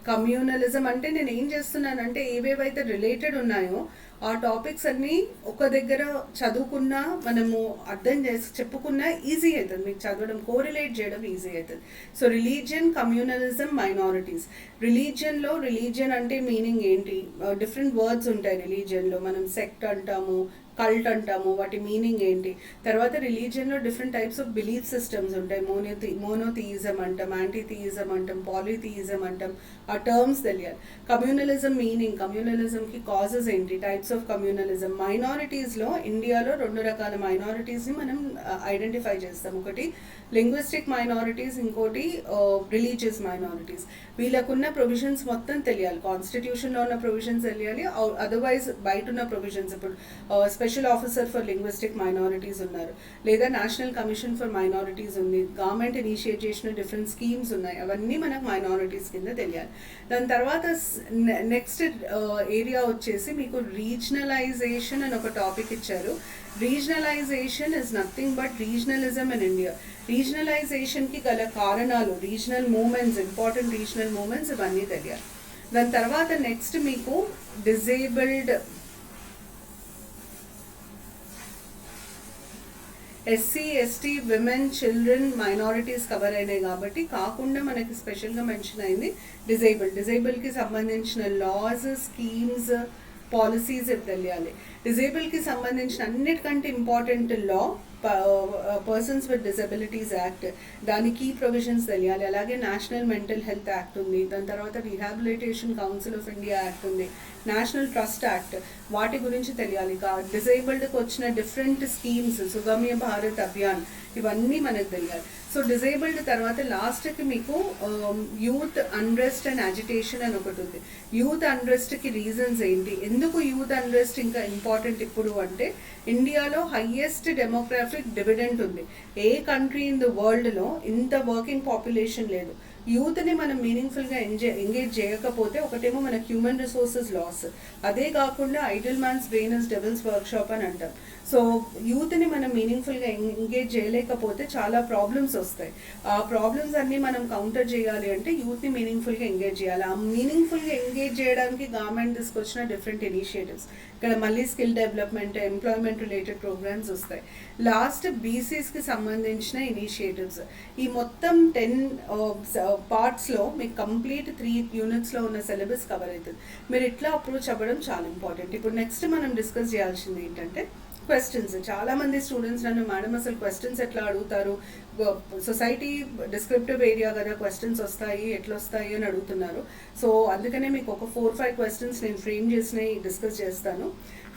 కమ్యూనలిజం. అంటే నేను ఏం చేస్తున్నానంటే ఏవేవైతే రిలేటెడ్ ఉన్నాయో ఆ టాపిక్స్ అన్నీ ఒక దగ్గర చదువుకున్నా, మనము అర్థం చేసి చెప్పుకున్నా ఈజీ అవుతుంది, మీకు చదవడం, కోరిలేట్ చేయడం ఈజీ అవుతుంది. So religion, communalism, minorities. Religion అంటే మీనింగ్ ఏంటి, డిఫరెంట్ వర్డ్స్ ఉంటాయి రిలీజియన్లో, మనం సెక్ట్ అంటాము, కల్ట్ అంటాము, వాటి మీనింగ్ ఏంటి. తర్వాత రిలీజియన్లో different types of belief systems ఉంటాయి, మోనోథియిజం అంటాం, యాంటీథియిజం అంటాం, పాలిథియిజం అంటాం, ఆ టర్మ్స్ తెలియాలి. కమ్యూనలిజం మీనింగ్, కమ్యూనలిజంకి కాజెస్ ఏంటి, టైప్స్ ఆఫ్ కమ్యూనలిజం. మైనారిటీస్లో ఇండియాలో 2 రకాల మైనారిటీస్ని మనం ఐడెంటిఫై చేస్తాం, ఒకటి లింగ్విస్టిక్ మైనారిటీస్, ఇంకోటి రిలీజియస్ మైనారిటీస్. వీళ్ళకున్న ప్రొవిజన్స్ మొత్తం తెలియాలి, కాన్స్టిట్యూషన్లో ఉన్న ప్రొవిజన్స్ తెలియాలి, అదర్వైజ్ బయట ఉన్న ప్రొవిజన్స్, ఇప్పుడు special officer for linguistic minorities ఉన్నారు, లేదా నేషనల్ కమిషన్ ఫర్ మైనారిటీస్ ఉంది, గవర్నమెంట్ ఇనిషియేట్ చేసిన డిఫరెంట్ స్కీమ్స్ ఉన్నాయి, అవన్నీ మనకు మైనారిటీస్ కింద తెలియాలి. దాని తర్వాత నెక్స్ట్ ఏరియా వచ్చేసి మీకు రీజనలైజేషన్ అని ఒక టాపిక్ ఇచ్చారు. Regionalization is nothing but regionalism in India. రీజనలైజేషన్కి గల కారణాలు, regional movements, important regional movements, ఇవన్నీ తెలియాలి. దాని తర్వాత నెక్స్ట్ మీకు disabled, SC, ST, women, children, minorities cover అయినాయి కాబట్టి కాకుండా మనకి స్పెషల్గా మెన్షన్ అయింది డిజేబుల్కి సంబంధించిన లాస్, స్కీమ్స్, పాలసీస్ తెలియాలి. డిజేబుల్కి సంబంధించిన అన్నిటికంటే important law persons with disabilities act, దాని కీ ప్రొవిజన్స్ తెలియాలి. అలాగే నేషనల్ మెంటల్ హెల్త్ యాక్ట్ ఉంది, దాని తర్వాత rehabilitation council of India act ఉంది, నేషనల్ ట్రస్ట్ యాక్ట్, వాటి గురించి తెలియాలి. డిజేబుల్డ్కి వచ్చిన డిఫరెంట్ స్కీమ్స్, సుగమ్య భారత్ అభియాన్, ఇవన్నీ మనకు తెలియాలి. సో డిజేబుల్డ్ తర్వాత లాస్ట్కి మీకు యూత్ అన్రెస్ట్ అండ్ అజిటేషన్ అని ఒకటి ఉంది. యూత్ అన్రెస్ట్కి రీజన్స్ ఏంటి, ఎందుకు యూత్ అన్రెస్ట్ ఇంకా ఇంపార్టెంట్ ఇప్పుడు అంటే ఇండియాలో హైయెస్ట్ డెమోగ్రాఫిక్ డివిడెంట్ ఉంది. ఏ కంట్రీ ఇన్ ద వరల్డ్లో ఇంత వర్కింగ్ పాపులేషన్ లేదు. యూత్ని మనం మీనింగ్ఫుల్గా ఎంగేజ్ చేయకపోతే ఒకటేమో మనకు హ్యూమన్ రిసోర్సెస్ లాస్, అదే కాకుండా idle man's brain is devil's workshop అని అంటాం. సో యూత్ని మనం మీనింగ్ఫుల్గా ఎంగేజ్ చేయలేకపోతే చాలా ప్రాబ్లమ్స్ వస్తాయి. ఆ ప్రాబ్లమ్స్ అన్నీ మనం కౌంటర్ చేయాలి అంటే యూత్ని మీనింగ్ఫుల్గా ఎంగేజ్ చేయాలి. ఆ మీనింగ్ఫుల్గా ఎంగేజ్ చేయడానికి గవర్నమెంట్ తీసుకొచ్చిన డిఫరెంట్ ఇనిషియేటివ్స్, ఇక్కడ మళ్ళీ skill development, employment related programmes వస్తాయి. లాస్ట్ బీసీస్కి సంబంధించిన ఇనిషియేటివ్స్. ఈ మొత్తం 10 పార్ట్స్లో మీకు కంప్లీట్ 3 యూనిట్స్లో ఉన్న సిలబస్ కవర్ అవుతుంది. మీరు ఇట్లా అప్రోచ్ అవ్వడం చాలా ఇంపార్టెంట్. ఇప్పుడు నెక్స్ట్ మనం డిస్కస్ చేయాల్సింది ఏంటంటే క్వశ్చన్స్. చాలామంది స్టూడెంట్స్ నన్ను మేడం అసలు క్వశ్చన్స్ ఎట్లా అడుగుతారు, సొసైటీ డిస్క్రిప్టివ్ ఏరియా కదా, క్వశ్చన్స్ వస్తాయి ఎట్లా వస్తాయి అని అడుగుతున్నారు. సో అందుకనే మీకు ఒక 4-5 క్వశ్చన్స్ నేను ఫ్రేమ్ చేసినవి డిస్కస్ చేస్తాను.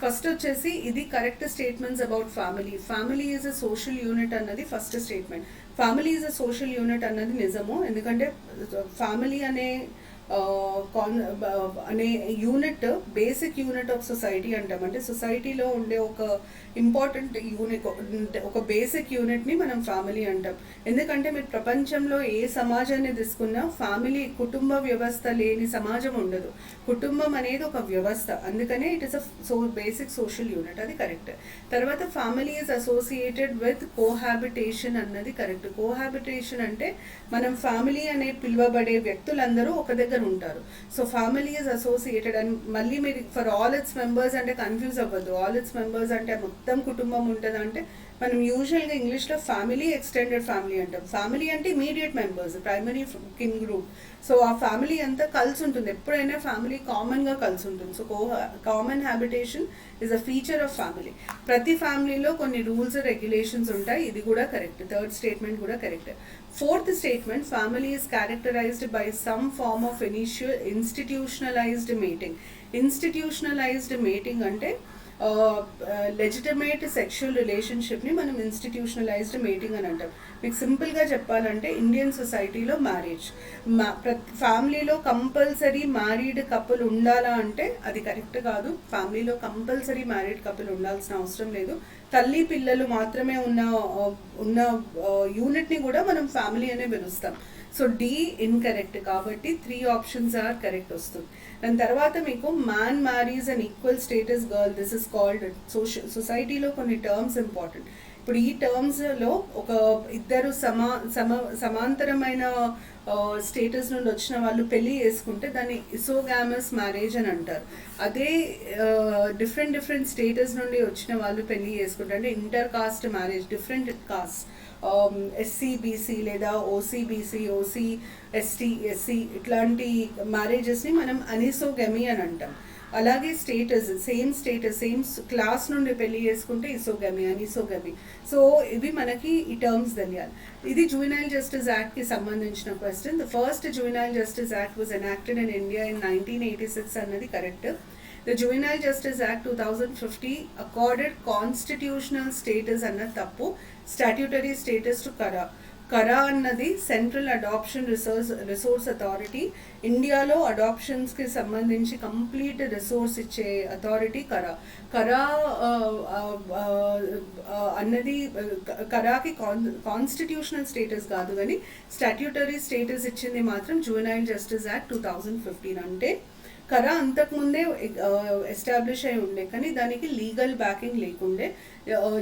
ఫస్ట్ వచ్చేసి ఇది correct statements about family. Family is a social unit అన్నది first statement. Family is a social unit అన్నది నిజము. ఎందుకంటే ఫ్యామిలీ అనే అనే unit basic unit of society అంటాం. అంటే సొసైటీలో ఉండే ఒక ఇంపార్టెంట్ యూనిట్, ఒక బేసిక్ యూనిట్ని మనం ఫ్యామిలీ అంటాం. ఎందుకంటే మీరు ప్రపంచంలో ఏ సమాజాన్ని తీసుకున్నా ఫ్యామిలీ, కుటుంబ వ్యవస్థ లేని సమాజం ఉండదు. కుటుంబం అనేది ఒక వ్యవస్థ, అందుకనే it is a basic social unit, అది కరెక్ట్. తర్వాత ఫ్యామిలీ ఈజ్ అసోసియేటెడ్ విత్ కోహాబిటేషన్ అన్నది కరెక్ట్. కోహాబిటేషన్ అంటే మనం ఫ్యామిలీ అనే పిలువబడే వ్యక్తులందరూ ఒక దగ్గర ఉంటారు. So family is associated. And మళ్ళీ మీరు ఫర్ ఆల్ ఇట్స్ మెంబర్స్ అంటే కన్ఫ్యూజ్ అవ్వద్దు. ఆల్ ఇట్స్ మెంబర్స్ అంటే మొత్తం కుటుంబం ఉంటుంది అంటే మనం యూజువల్గా ఇంగ్లీష్లో ఫ్యామిలీ, ఎక్స్టెండెడ్ ఫ్యామిలీ అంటాం. ఫ్యామిలీ అంటే immediate members, primary kin group. So ఆ ఫ్యామిలీ అంతా కలిసి ఉంటుంది. ఎప్పుడైనా ఫ్యామిలీ కామన్గా కలిసి ఉంటుంది. So common habitation is a feature of family. ప్రతి ఫ్యామిలీలో కొన్ని రూల్స్, రెగ్యులేషన్స్ ఉంటాయి. ఇది కూడా కరెక్ట్. థర్డ్ స్టేట్మెంట్ కూడా correct. Fourth statement, family is characterised by some form of institutionalised mating. Institutionalised mating అంటే లెజిటిమేట్ సెక్షువల్ రిలేషన్షిప్ని మనం ఇన్స్టిట్యూషనలైజ్డ్ మేటింగ్ అని అంటాం. మీకు సింపుల్గా చెప్పాలంటే ఇండియన్ సొసైటీలో మ్యారేజ్, ఫ్యామిలీలో కంపల్సరీ మ్యారీడ్ కపుల్ ఉండాలా అంటే అది కరెక్ట్ కాదు. ఫ్యామిలీలో కంపల్సరీ మ్యారీడ్ కపుల్ ఉండాల్సిన అవసరం లేదు. తల్లి పిల్లలు మాత్రమే ఉన్న యూనిట్ని కూడా మనం ఫ్యామిలీ అనే పిలుస్తాం. So D incorrect. కాబట్టి 3 ఆప్షన్స్ ఆర్ కరెక్ట్ వస్తుంది. దాని తర్వాత మీకు man marries and equal status girl, this is called సొసైటీలో కొన్ని టర్మ్స్ ఇంపార్టెంట్. ఇప్పుడు ఈ టర్మ్స్లో ఒక ఇద్దరు సమాంతరమైన స్టేటస్ నుండి వచ్చిన వాళ్ళు పెళ్ళి చేసుకుంటే దాన్ని ఇసోగామస్ మ్యారేజ్ అని అంటారు. అదే డిఫరెంట్ స్టేటస్ నుండి వచ్చిన వాళ్ళు పెళ్ళి చేసుకుంటారు అంటే inter caste marriage, different cost, SC BC లేదా ఓసీబీసీ, ఓసీ ఎస్టీ, ఎస్సీ ఇట్లాంటి మ్యారేజెస్ని మనం అనిసోగమి అని అంటాం. అలాగే స్టేటస్, సేమ్ క్లాస్ నుండి పెళ్లి చేసుకుంటే ఇసోగమి, అనిసోగమి. సో ఇవి మనకి ఈ టర్మ్స్ తెలియాలి. ఇది జువెనైల్ జస్టిస్ యాక్ట్కి సంబంధించిన question. The first juvenile justice act was enacted in India in 1986 అన్నది correct. The Juvenile Justice Act 2050 accorded constitutional status అన్నది తప్పు. స్టాట్యూటరీ స్టేటస్ టు కరా. కరా అన్నది సెంట్రల్ అడాప్షన్ రిసోర్స్ అథారిటీ. ఇండియాలో అడాప్షన్స్కి సంబంధించి కంప్లీట్ రిసోర్స్ ఇచ్చే అథారిటీ కరా. కరా అన్నది కరాకి కాన్స్టిట్యూషనల్ స్టేటస్ కాదు, కానీ స్టాట్యూటరీ స్టేటస్ ఇచ్చింది మాత్రం జువెనైల్ జస్టిస్ యాక్ట్ 2015. అంటే కరా అంతకుముందే ఎస్టాబ్లిష్ అయి ఉండే కానీ దానికి లీగల్ బ్యాకింగ్ లేకుండే.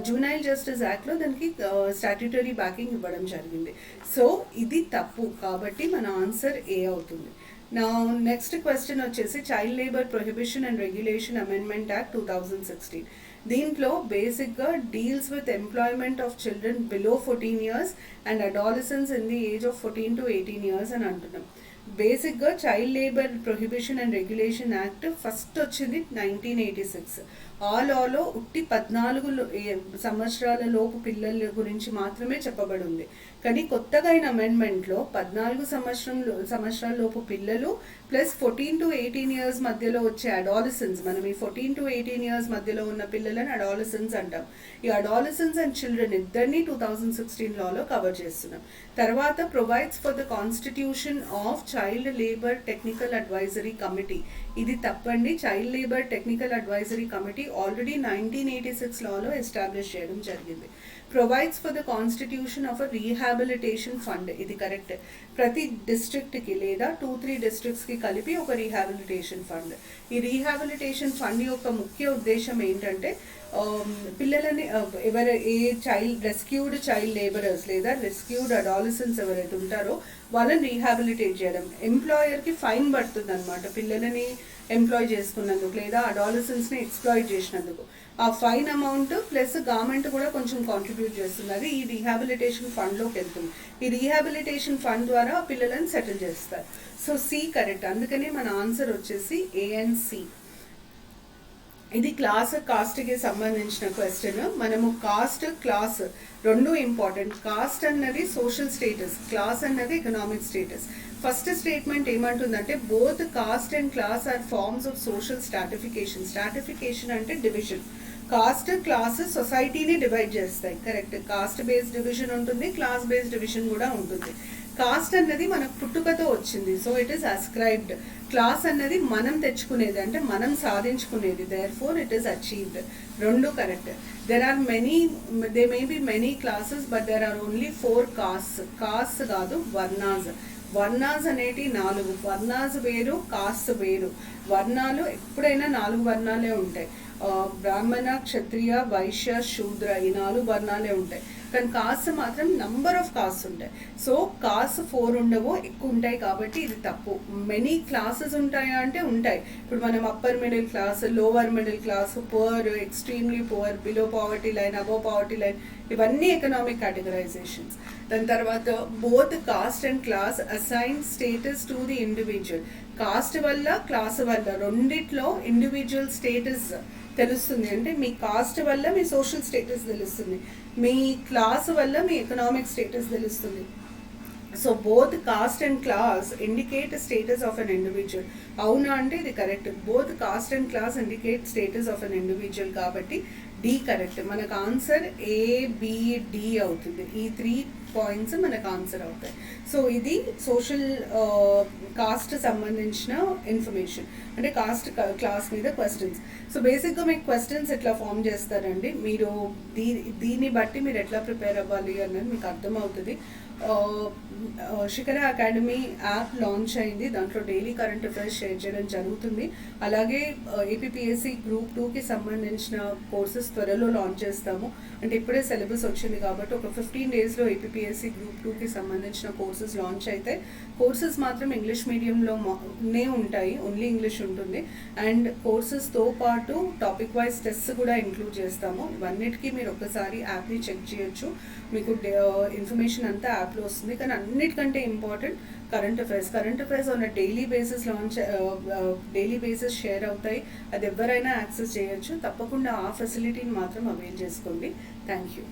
జువెనైల్ జస్టిస్ యాక్ట్లో దానికి స్టాట్యూటరీ బ్యాకింగ్ ఇవ్వడం జరిగింది. సో ఇది తప్పు, కాబట్టి మన ఆన్సర్ ఏ అవుతుంది. నా నెక్స్ట్ క్వశ్చన్ వచ్చేసి child labour prohibition and regulation amendment act 2016. దీంట్లో బేసిక్గా deals with employment of children below 14 years and adolescence in the age of 14 to 18 years అని అంటున్నాం. బేసిక్గా child labour prohibition and regulation act first వచ్చింది 1986. ఆ లాలో ఉట్టి 14 సంవత్సరాల లోపు పిల్లల గురించి మాత్రమే చెప్పబడి ఉంది. కానీ కొత్తగా అయిన అమెండ్మెంట్లో 14 సంవత్సరాల లోపు పిల్లలు ప్లస్ 14 to 18 years మధ్యలో వచ్చే అడాలసెన్స్, మనం ఈ 14 to 18 years మధ్యలో ఉన్న పిల్లలని అడాలసెన్స్ అంటాం. ఈ అడాలసెన్స్ అండ్ చిల్డ్రన్ ఇద్దరిని 2016 లాలో కవర్ చేస్తున్నాం. తర్వాత provides for the constitution of child labour technical advisory committee. ఇది తప్పండి. Child labour technical advisory committee already 1986 లాలో ఎస్టాబ్లిష్ చేయడం జరిగింది. Provides for the constitution of a rehabilitation fund. ఇది కరెక్ట్. ప్రతి డిస్ట్రిక్ట్కి లేదా 2-3 డిస్ట్రిక్ట్స్కి కలిపి ఒక రీహాబిలిటేషన్ ఫండ్. ఈ రీహాబిలిటేషన్ ఫండ్ యొక్క ముఖ్య ఉద్దేశం ఏంటంటే పిల్లలని రెస్క్యూడ్ చైల్డ్ లేబరర్స్ లేదా రెస్క్యూడ్ అడాలసెన్స్ ఎవరైతే ఉంటారో వాళ్ళని రీహాబిలిటేట్ చేయడం. ఎంప్లాయర్కి ఫైన్ పడుతుంది అనమాట పిల్లలని ఎంప్లాయ్ చేసుకున్నందుకు లేదా అడాలసెన్స్ని ఎక్స్ప్లాయిట్ చేసినందుకు. ఆ ఫైన్ అమౌంట్ ప్లస్ గవర్నమెంట్ కూడా కొంచెం కాంట్రిబ్యూట్ చేస్తుంది. అది ఈ రీహాబిలిటేషన్ ఫండ్లోకి వెళ్తుంది. ఈ రీహాబిలిటేషన్ ఫండ్ ద్వారా పిల్లలను సెటిల్ చేస్తారు. So C correct. అందుకనే మన ఆన్సర్ వచ్చేసి ఏఎన్సి. ఇది కాస్ట్కి సంబంధించిన క్వశ్చన్. మనము కాస్ట్, క్లాస్ రెండు ఇంపార్టెంట్. కాస్ట్ అన్నది సోషల్ స్టేటస్, క్లాస్ అన్నది ఎకనామిక్ స్టేటస్. ఫస్ట్ స్టేట్మెంట్ ఏమంటుందంటే both caste and class are forms of social stratification. Stratification అంటే డివిజన్. కాస్ట్, క్లాస్ సొసైటీని డివైడ్ చేస్తాయి. కరెక్ట్. కాస్ట్ బేస్డ్ డివిజన్ ఉంటుంది, క్లాస్ బేస్డ్ డివిజన్ కూడా ఉంటుంది. కాస్ట్ అన్నది మనకు పుట్టుకతో వచ్చింది, so it is ascribed. Class అన్నది మనం తెచ్చుకునేది, అంటే మనం సాధించుకునేది, therefore it is achieved. రెండు correct. There are many, they may be many classes but there are only 4 caste. Caste కాదు, వర్ణాస్. వర్ణాస్ అనేటి 4. వర్ణాస్ వేరు, కాస్ట్ వేరు. వర్ణాలు ఎప్పుడైనా 4 వర్ణాలే ఉంటాయి. బ్రాహ్మణ, క్షత్రియ, వైశ్య, శూద్ర, ఈ 4 వర్ణాలే ఉంటాయి. కానీ కాస్ట్ మాత్రం నంబర్ ఆఫ్ కాస్ట్ ఉంటాయి. సో కాస్ట్ 4 ఉండవు, ఎక్కువ ఉంటాయి, కాబట్టి ఇది తప్పు. మెనీ క్లాసెస్ ఉంటాయా అంటే ఉంటాయి. ఇప్పుడు మనం upper middle class, lower middle class, poor, extremely poor, below poverty line, above poverty line, ఇవన్నీ ఎకనామిక్ కేటగరైజేషన్స్. దాని తర్వాత both caste and class assign status to the individual. Cost వల్ల, క్లాస్ వల్ల, రెండిట్లో ఇండివిజువల్ స్టేటస్ తెలుస్తుంది. అంటే మీ కాస్ట్ వల్ల మీ సోషల్ స్టేటస్ తెలుస్తుంది, మీ క్లాస్ వల్ల మీ ఎకనామిక్ స్టేటస్ తెలుస్తుంది. So both caste and class indicate status of an individual. అవునా అంటే ఇది correct. Both caste and class indicate status of an individual, కాబట్టి డి కరెక్ట్. మనకు ఆన్సర్ ABD అవుతుంది. ఈ 3 పాయింట్స్ మనకు ఆన్సర్ అవుతాయి. సో ఇది సోషల్ కాస్ట్ సంబంధించిన ఇన్ఫర్మేషన్, అంటే కాస్ట్ క్లాస్ మీద క్వశ్చన్స్. సో బేసిక్గా మీకు క్వశ్చన్స్ ఎట్లా ఫామ్ చేస్తారండి, మీరు దీన్ని బట్టి మీరు ఎట్లా ప్రిపేర్ అవ్వాలి అన్నది మీకు అర్థమవుతుంది. శిఖర అకాడమీ యాప్ లాంచ్ అయింది, దాంట్లో డైలీ కరెంట్ అఫైర్స్ షేర్ చేయడం జరుగుతుంది. అలాగే APPSC Group 2కి సంబంధించిన కోర్సెస్ త్వరలో లాంచ్ చేస్తాము. అంటే ఇప్పుడే సిలబస్ వచ్చింది కాబట్టి ఒక 15 డేస్లో APPSC Group 2కి సంబంధించిన కోర్సెస్ లాంచ్ అయితే, కోర్సెస్ మాత్రం ఇంగ్లీష్ మీడియంలోనే ఉంటాయి, ఓన్లీ ఇంగ్లీష్ ఉంటుంది. అండ్ కోర్సెస్తో పాటు టాపిక్ వైజ్ టెస్ట్ కూడా ఇంక్లూడ్ చేస్తాము. ఇవన్నిటికీ మీరు ఒకసారి యాప్ని చెక్ చేయొచ్చు, మీకు ఇన్ఫర్మేషన్ అంతా యాప్లో వస్తుంది. కానీ అన్నిటికంటే important current affairs on daily basis daily basis share అవుతాయి. అది ఎవరైనా యాక్సెస్ చేయొచ్చు. తప్పకుండా ఆ ఫెసిలిటీని మాత్రం అవైల్ చేసుకోండి. Thank you.